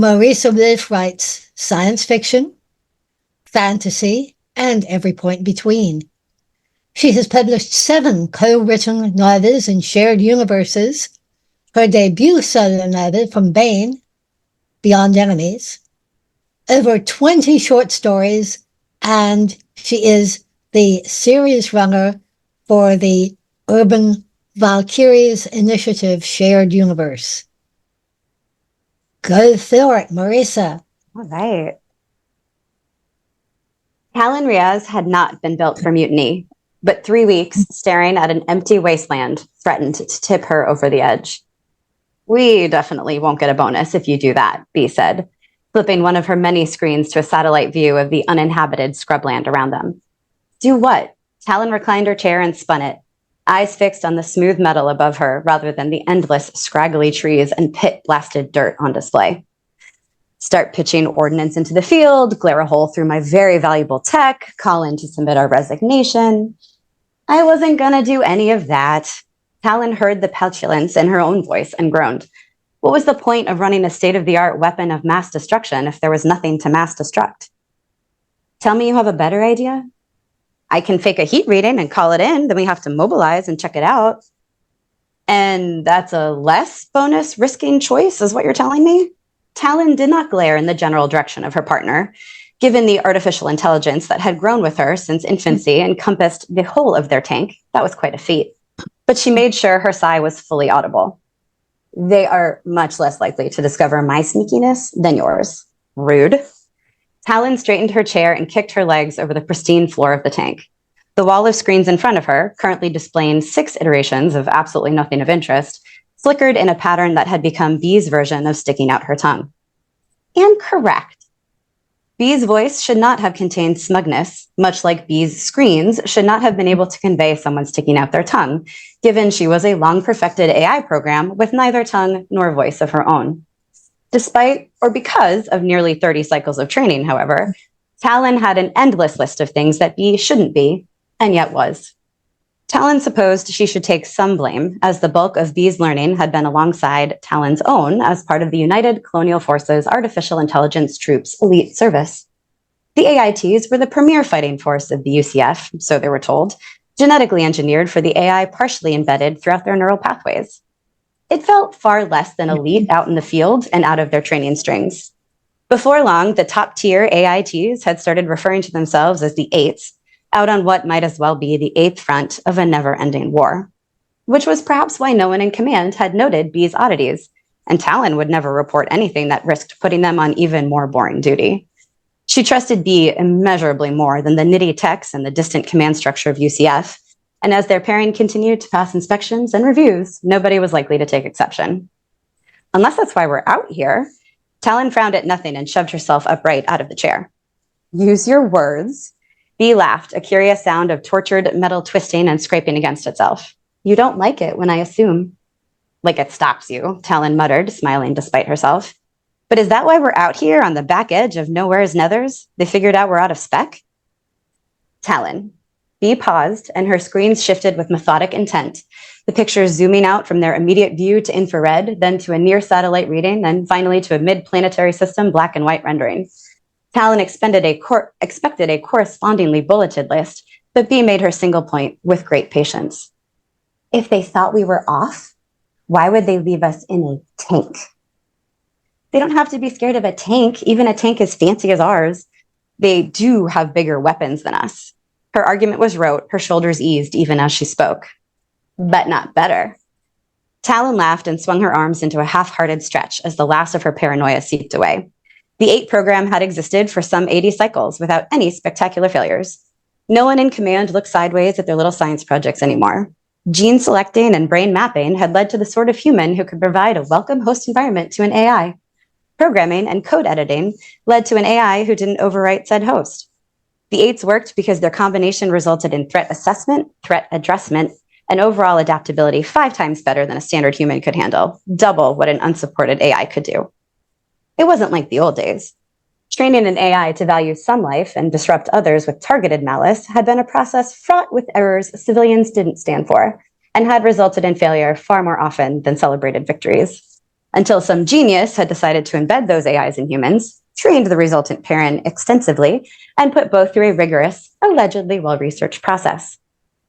Marisa writes science fiction, fantasy, and every point between. She has published 7 co-written novels in shared universes. Her debut solo novel from Baen, Beyond Enemies, over 20 short stories, and she is the series runner for the Urban Valkyries Initiative Shared Universe. Go for it, Marisa. All right. Talon Riaz had not been built for mutiny, but 3 weeks staring at an empty wasteland threatened to tip her over the edge. We definitely won't get a bonus if you do that, Bee said, flipping one of her many screens to a satellite view of the uninhabited scrubland around them. Do what? Talon reclined her chair and spun it, eyes fixed on the smooth metal above her rather than the endless, scraggly trees and pit-blasted dirt on display. Start pitching ordnance into the field, glare a hole through my very valuable tech, call in to submit our resignation. I wasn't gonna do any of that. Talon heard the petulance in her own voice and groaned. What was the point of running a state-of-the-art weapon of mass destruction if there was nothing to mass destruct? Tell me you have a better idea? I can fake a heat reading and call it in, then we have to mobilize and check it out. And that's a less bonus risking choice, is what you're telling me? Talon did not glare in the general direction of her partner, given the artificial intelligence that had grown with her since infancy encompassed the whole of their tank. That was quite a feat. But she made sure her sigh was fully audible. They are much less likely to discover my sneakiness than yours. Rude. Talon straightened her chair and kicked her legs over the pristine floor of the tank. The wall of screens in front of her, currently displaying 6 iterations of absolutely nothing of interest, flickered in a pattern that had become Bee's version of sticking out her tongue. And correct. Bee's voice should not have contained smugness, much like Bee's screens should not have been able to convey someone sticking out their tongue, given she was a long-perfected AI program with neither tongue nor voice of her own. Despite, or because of nearly 30 cycles of training, however, Talon had an endless list of things that Bee shouldn't be, and yet was. Talon supposed she should take some blame, as the bulk of Bee's learning had been alongside Talon's own as part of the United Colonial Forces Artificial Intelligence Troops Elite Service. The AITs were the premier fighting force of the UCF, so they were told, genetically engineered for the AI partially embedded throughout their neural pathways. It felt far less than elite out in the field and out of their training strings. Before long, the top-tier AITs had started referring to themselves as the Eights, out on what might as well be the 8th front of a never-ending war, which was perhaps why no one in command had noted Bee's oddities, and Talon would never report anything that risked putting them on even more boring duty. She trusted Bee immeasurably more than the nitty techs and the distant command structure of UCF, and as their pairing continued to pass inspections and reviews, nobody was likely to take exception. Unless that's why we're out here. Talon frowned at nothing and shoved herself upright out of the chair. Use your words. Bee laughed, a curious sound of tortured metal twisting and scraping against itself. You don't like it when I assume. Like it stops you, Talon muttered, smiling despite herself. But is that why we're out here on the back edge of nowhere's nethers? They figured out we're out of spec? Talon. Bee paused, and her screens shifted with methodic intent, the pictures zooming out from their immediate view to infrared, then to a near-satellite reading, and finally to a mid-planetary system black and white rendering. Talon expected a correspondingly bulleted list, but Bee made her single point with great patience. If they thought we were off, why would they leave us in a tank? They don't have to be scared of a tank, even a tank as fancy as ours. They do have bigger weapons than us. Her argument was rote, her shoulders eased even as she spoke. But not better. Talon laughed and swung her arms into a half-hearted stretch as the last of her paranoia seeped away. The 8 program had existed for some 80 cycles without any spectacular failures. No one in command looked sideways at their little science projects anymore. Gene selecting and brain mapping had led to the sort of human who could provide a welcome host environment to an AI. Programming and code editing led to an AI who didn't overwrite said host. The 8s worked because their combination resulted in threat assessment, threat addressment, and overall adaptability 5 times better than a standard human could handle, double what an unsupported AI could do. It wasn't like the old days. Training an AI to value some life and disrupt others with targeted malice had been a process fraught with errors civilians didn't stand for, and had resulted in failure far more often than celebrated victories. until some genius had decided to embed those AIs in humans, trained the resultant parent extensively, and put both through a rigorous, allegedly well-researched process.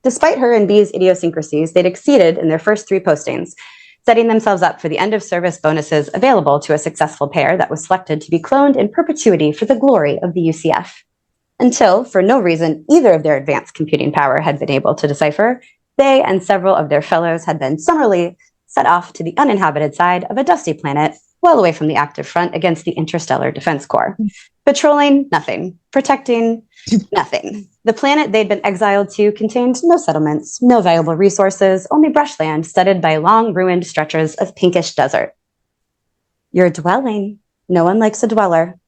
Despite her and B's idiosyncrasies, they'd exceeded in their first 3 postings, setting themselves up for the end-of-service bonuses available to a successful pair that was selected to be cloned in perpetuity for the glory of the UCF. Until, for no reason either of their advanced computing power had been able to decipher, they and several of their fellows had been summarily set off to the uninhabited side of a dusty planet, well away from the active front against the Interstellar Defense Corps. Patrolling, nothing. Protecting, nothing. The planet they'd been exiled to contained no settlements, no valuable resources, only brushland studded by long, ruined stretches of pinkish desert. You're dwelling. No one likes a dweller.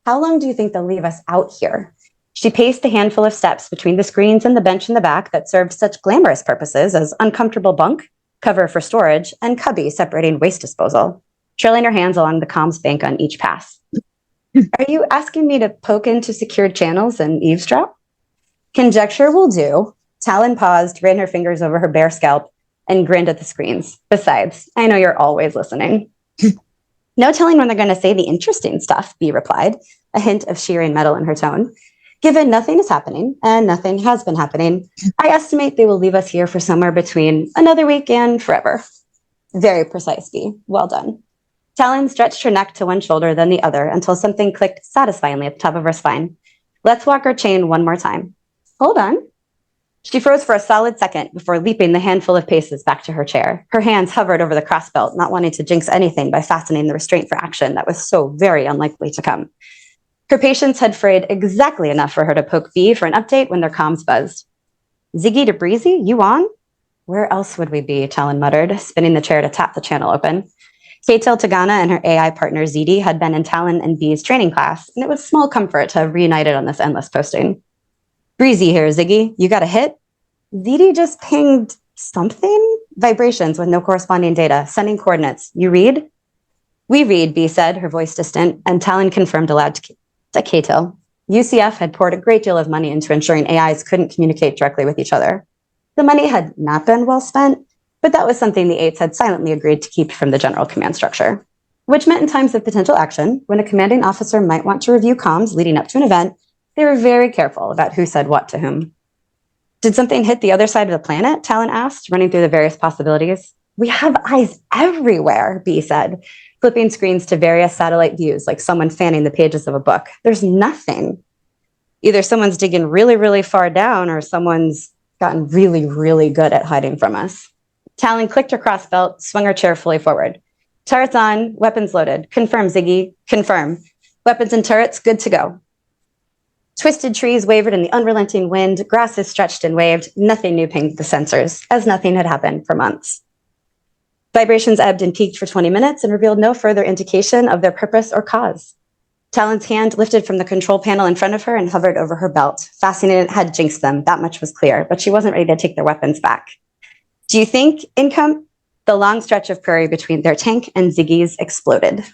How long do you think they'll leave us out here? She paced the handful of steps between the screens and the bench in the back that served such glamorous purposes as uncomfortable bunk, cover for storage, and cubby separating waste disposal, trailing her hands along the comms bank on each pass. Are you asking me to poke into secured channels and eavesdrop? Conjecture will do. Talon paused, ran her fingers over her bare scalp, and grinned at the screens. Besides, I know you're always listening. No telling when they're going to say the interesting stuff, B replied, a hint of shearing metal in her tone. Given nothing is happening, and nothing has been happening, I estimate they will leave us here for somewhere between another week and forever. Very precise, B. Well done. Talon stretched her neck to one shoulder, then the other, until something clicked satisfyingly at the top of her spine. Let's walk our chain one more time. Hold on. She froze for a solid second before leaping the handful of paces back to her chair. Her hands hovered over the crossbelt, not wanting to jinx anything by fastening the restraint for action that was so very unlikely to come. Her patience had frayed exactly enough for her to poke B for an update when their comms buzzed. Ziggy to Breezy, you on? Where else would we be? Talon muttered, spinning the chair to tap the channel open. Ktel Tagana and her AI partner Zidi had been in Talon and B's training class, and it was small comfort to have reunited on this endless posting. Breezy here, Ziggy. You got a hit? Zidi just pinged something? Vibrations with no corresponding data, sending coordinates. You read? We read, B said, her voice distant, and Talon confirmed aloud to Ktel. UCF had poured a great deal of money into ensuring AIs couldn't communicate directly with each other. The money had not been well spent, but that was something the Eights had silently agreed to keep from the general command structure, which meant in times of potential action, when a commanding officer might want to review comms leading up to an event, they were very careful about who said what to whom. Did something hit the other side of the planet? Talon asked, running through the various possibilities. We have eyes everywhere, B said, flipping screens to various satellite views like someone fanning the pages of a book. There's nothing. Either someone's digging really, really far down or someone's gotten really, really good at hiding from us. Talon clicked her crossbelt, swung her chair fully forward. Turrets on, weapons loaded. Confirm, Ziggy. Confirm. Weapons and turrets, good to go. Twisted trees wavered in the unrelenting wind. Grasses stretched and waved. Nothing new pinged the sensors, as nothing had happened for months. Vibrations ebbed and peaked for 20 minutes and revealed no further indication of their purpose or cause. Talon's hand lifted from the control panel in front of her and hovered over her belt. Fastening it had jinxed them, that much was clear, but she wasn't ready to take their weapons back. Do you think income? The long stretch of prairie between their tank and Ziggy's exploded.